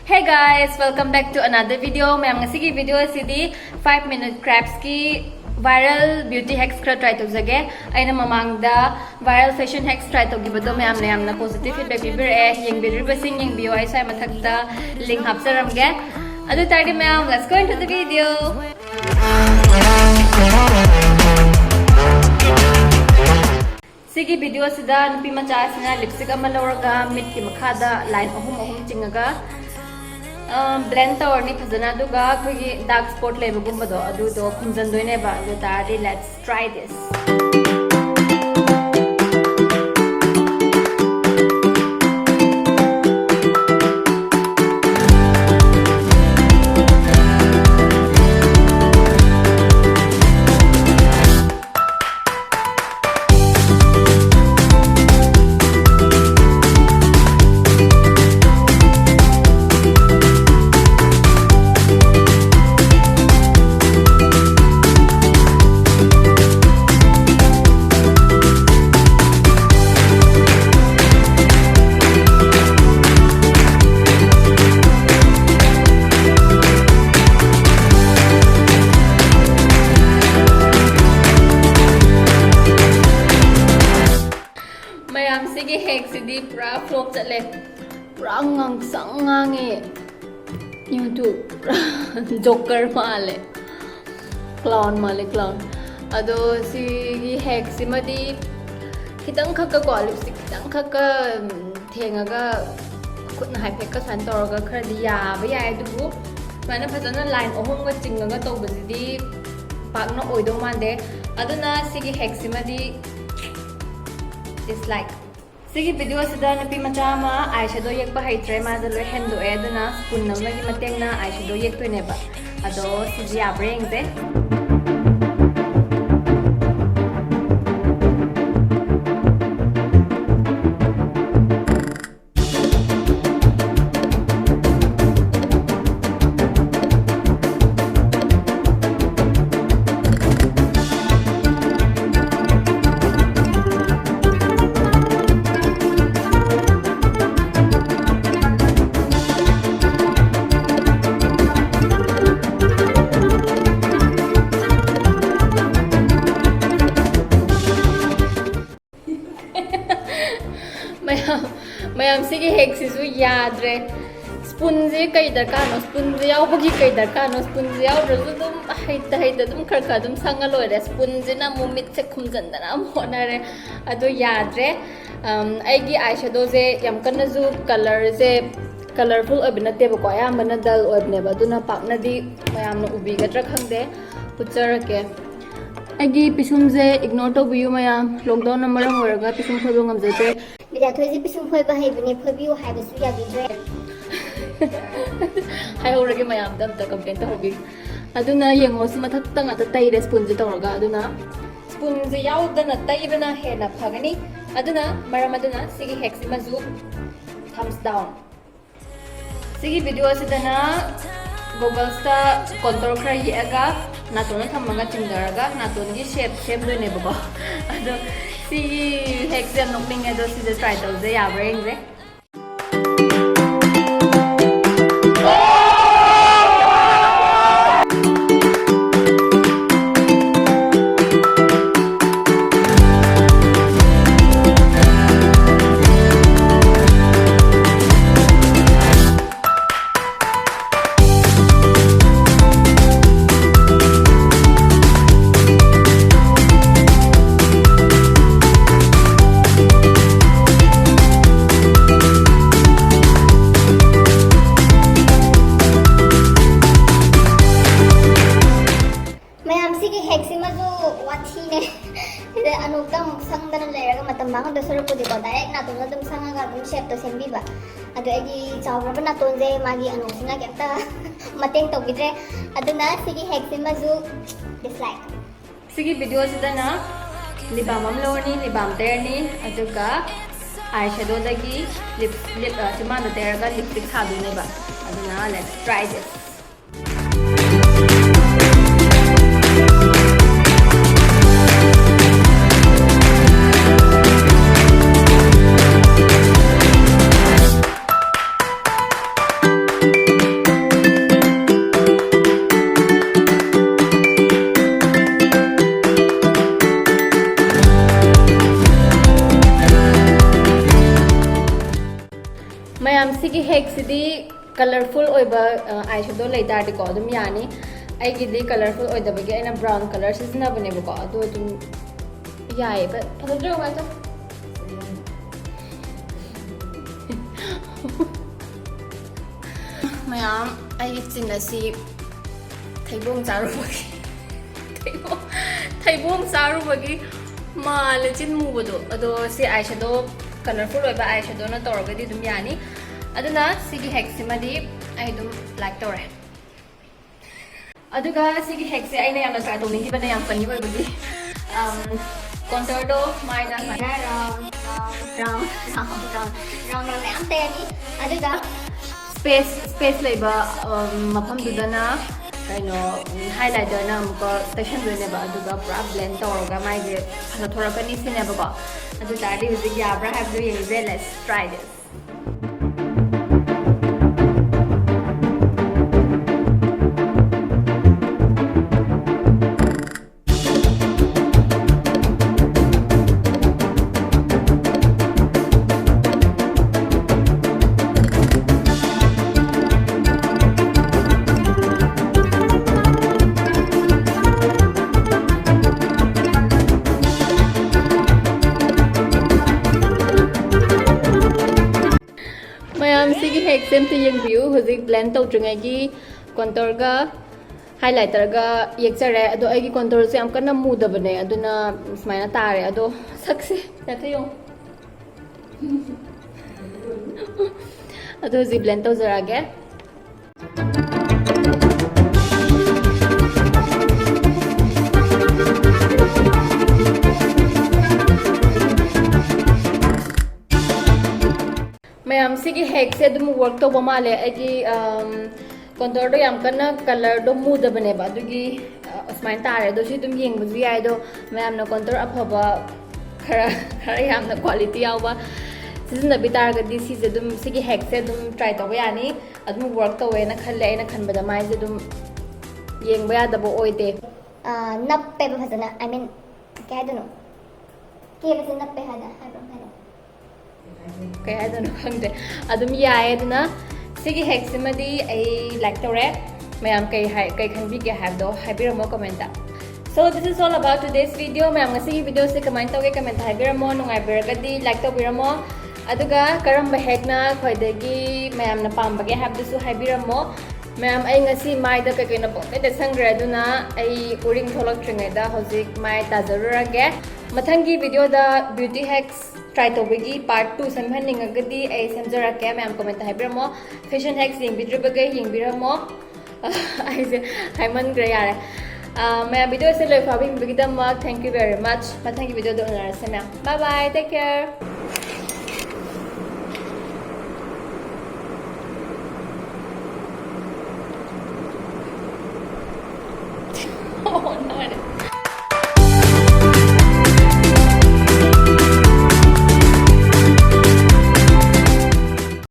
Hey guys, welcome back to another video. Mayam ngasi video asidi 5-minute crafts ki viral beauty hacks kara try tawjage. Aina mamangda viral fashion hacks try tawgibado mayam na yamna positive feedback bibire yengbiribasing yengbiyo ai sai mathakta link hapsaramge. Adu tardi mayam, let's go into the video. Sigi video sida nupi macha asina lipstick ama lawraga mid ki makhada line ahum chingaga blend tawrni phajana duga khoi dark spot lebagumba do khunjandoine ba adu tari let's try this. Sige hack sidi pra flop chatle pra ngang sang ngange YouTube joker male clown ado sigi hack simadi kitang khaka ko lipstick kitang khaka thengaga khutna hai phek ka san toraga khari ya ba yai du mana phajana line ohom ga chingaga tawbasidi pakna oido mande aduna sigi hack simadi dislike Sigi video sida napi macha ma eyeshadow yekpa haitre ma da lo hendo e aduna spoon namna gi mateng na eyeshadow yekto ne ba ado sigi abreng ze Mayam sige hack sisu yadre spoon je kai darka no spoon je yaw bagi kai darka no spoon je yaw razu dum haita dum kharka dum sanga loi re spoon je na mumit se khumjan dana mona re ado yadre ai gi eyeshadow je yam kana ju color je colorful obina te ba ko ya mana dull obne ba duna pakna di mayam no ubi ga tra khangde pucharake agi pisum je ignore to biu mayam lockdown na maram horaga pisum khodo ngamjate Bila tuh pisum khoi ba hai bune phobiu hai ba su ya gi dre hai horage mayam dam ta complaint to hobi aduna yengo su mathak tang ata tai response to raga aduna spoon je yaw dana tai bana he na phagani aduna maram aduna sigi hack si mazu thumbs down sigi video sidana goggles ta contour khra yaga natona thamaga chingdaraga naton gi shape do ne baba ado sigi hack se nokning ado si just try to ze ya brain ze direct na tun dum sanga ga dum shape to sembi ba ado agi chawra ba na tun je magi ano sina kenta mateng to gidre aduna sigi hack sima zu dislike sigi video sidana libam amloni libam terni aduga eyeshadow dagi lip simana terga lipstick sadune ba aduna let's try this ꯍꯦꯛꯁꯤꯗꯤ colourful ꯑꯣꯏꯕ ꯑꯥꯏ ꯁꯦꯗꯣ ꯂꯩꯇꯥꯔꯗꯤꯀꯣ ꯑꯗꯨꯝ ꯌꯥꯅꯤ ꯑꯩꯒꯤꯗꯤ colourful ꯑꯣꯏꯗꯕꯒꯤ ꯑꯩꯅ brown colour ꯁꯤꯖꯤꯟꯅꯕꯅꯦꯕꯀꯣ ꯑꯗꯣ ꯑꯗꯨꯝ ꯌꯥꯏꯌꯦ ꯐꯖꯗ꯭ꯔꯣ ꯀꯃꯥꯏꯅ ꯇꯧ ꯃꯌꯥꯝ ꯑꯩꯒꯤ ꯆꯤꯟ ꯑꯁꯤ ꯊꯩꯕꯣꯡ ꯆꯥꯔꯨꯕꯒꯤ ꯊꯩꯕꯣꯡ ꯆꯥꯔꯨꯕꯒꯤ ꯃꯥꯜꯂꯦ ꯆꯤꯟ ꯃꯨꯕꯗꯣ ꯑꯗꯣ ꯁꯤ ꯑꯥꯏ ꯁꯦꯗꯣ ꯀꯂꯔꯐꯨꯜ ꯑꯣꯏꯕ ꯑꯥꯏ ꯁꯦꯗꯣꯅ ꯇꯧꯔꯒꯗꯤ ꯑꯗꯨꯝ ꯌꯥꯅꯤ ꯑꯗꯨꯅ ꯁꯤꯒꯤ ꯍꯦꯛꯁꯤꯃꯗꯤ ꯑꯩ ꯑꯗꯨꯝ ꯂꯥꯏꯛ ꯇꯧꯔꯦ ꯑꯗꯨꯒ ꯁꯤꯒꯤ ꯍꯦꯛꯁꯦ ꯑꯩꯅ ꯌꯥꯝꯅ ꯇ꯭ꯔꯥꯏ ꯇꯧꯅꯤꯡꯈꯤꯕꯅ ꯌꯥꯝ ꯐꯅꯤ ꯑꯣꯏꯕꯒꯤ ꯀꯣꯟꯇꯔꯗꯣ ꯃꯥꯏꯅ round ma'am tayani aduga space ꯂꯩꯕ ꯃꯐꯝꯗꯨꯗꯅ ꯀꯩꯅꯣ ꯍꯥꯏꯂꯥꯏꯇꯔꯅ ꯑꯃꯨꯛꯀ ꯇꯩꯁꯟꯗꯣꯏꯅꯦꯕ ꯑꯗꯨꯒ ꯄꯨꯔꯥ ꯕ꯭ꯂꯦꯟ ꯇꯧꯔꯒ ꯃꯥꯏꯁꯦ ꯐꯖ ꯊꯣꯔꯛꯀꯅꯤ ꯁꯤꯅꯦꯕꯀꯣ ꯑꯗꯨ ꯇꯥꯔꯗꯤ ꯍꯧꯖꯤꯛ ꯌꯥꯕ꯭ꯔꯥ ꯍꯥꯏꯕꯗꯨ ꯌꯦꯡꯁꯦ ꯂꯦꯠꯁ ꯇ꯭ꯔꯥꯏ ꯗꯤꯁ ꯃꯌꯥꯝ ꯁꯤꯒꯤ ꯍꯦꯛꯁꯦ ꯑꯝꯇ ꯌꯦꯡꯕꯤꯌꯨ ꯍꯧꯖꯤꯛ ꯕ꯭ꯂꯦꯟ ꯇꯧꯗ꯭ꯔꯤꯉꯩꯒꯤ ꯀꯣꯟꯇꯣꯔꯒ ꯍꯥꯏꯂꯥꯏꯇꯔꯒ ꯌꯦꯛꯆꯔꯦ ꯑꯗꯣ ꯑꯩꯒꯤ ꯀꯣꯟꯇꯣꯔꯁꯦ ꯌꯥꯝ ꯀꯟꯅ ꯃꯨꯗꯕꯅꯦ ꯑꯗꯨꯅ ꯁꯨꯃꯥꯏꯅ ꯇꯥꯔꯦ ꯑꯗꯣ ꯁꯛꯁꯦ ꯅꯠꯇꯦ ꯌꯦꯡꯉꯨ ꯑꯗꯣ ꯍꯧꯖꯤꯛ ꯕ꯭ꯂꯦꯟ ꯇꯧꯖꯔꯛꯑꯒꯦ ꯃꯌꯥꯝ ꯁꯤꯒꯤ ꯍꯦꯛꯁꯦ ꯑꯗꯨꯝ ꯋꯔꯛ ꯇꯧꯕ ꯃꯥꯜꯂꯦ ꯑꯩꯒꯤ ꯀꯣꯟꯇꯣꯔꯗꯣ ꯌꯥꯝ ꯀꯟꯅ ꯀꯂꯔꯗꯣ ꯃꯨꯗꯕꯅꯦꯕ ꯑꯗꯨꯒꯤ ꯑꯁꯨꯃꯥꯏꯅ ꯇꯥꯔꯦ ꯑꯗꯣ ꯁꯤ ꯑꯗꯨꯝ ꯌꯦꯡꯕꯁꯨ ꯌꯥꯏ ꯑꯗꯣ ꯃꯌꯥꯝꯅ ꯀꯣꯟꯇꯣꯔ ꯑꯐꯕ ꯈꯔ ꯌꯥꯝꯅ क्वालिटी यावा सिजनबी तारगदी सिसे अदुम सिगी हेक्से अदुम ट्राई तौबा यानी अदुम वर्क तौवेना खल्ले अइना खनबदा माइसे अदुम येंबा यादबो ओइदे नप्पे फजना आई मीन क्या है दोनों के बसे नप्पे हादा हाइब्रो हाइनो कय हादनो खंगदे अदुम याय अदुना सिगी हेक्से मदी आई लाइक तौरे मैम कई खनबी के हाइबदो हाइबिरमो कमेंटा So this is all about today's video. Mayam ngasi video se comment tawge comment haibiramo nungai biragadi like tawbiramo aduga karamba hekna khoidagi mayam na pambage habdusu haibiramo mayam ai ngasi mai da kai na pokte de sangre aduna ai uring tholak tringai da hozik mai tazarurage mathangi video da beauty hacks try tawbagi part 2 samhaningagadi ai samjarake mayam comment haibiramo fashion hacks yingbidribage yingbiramo ai se haiman gra yare मैं video से like फाबिंग बिगिदम thank you very much मैं thank you video दोनों से ma'am bye bye take care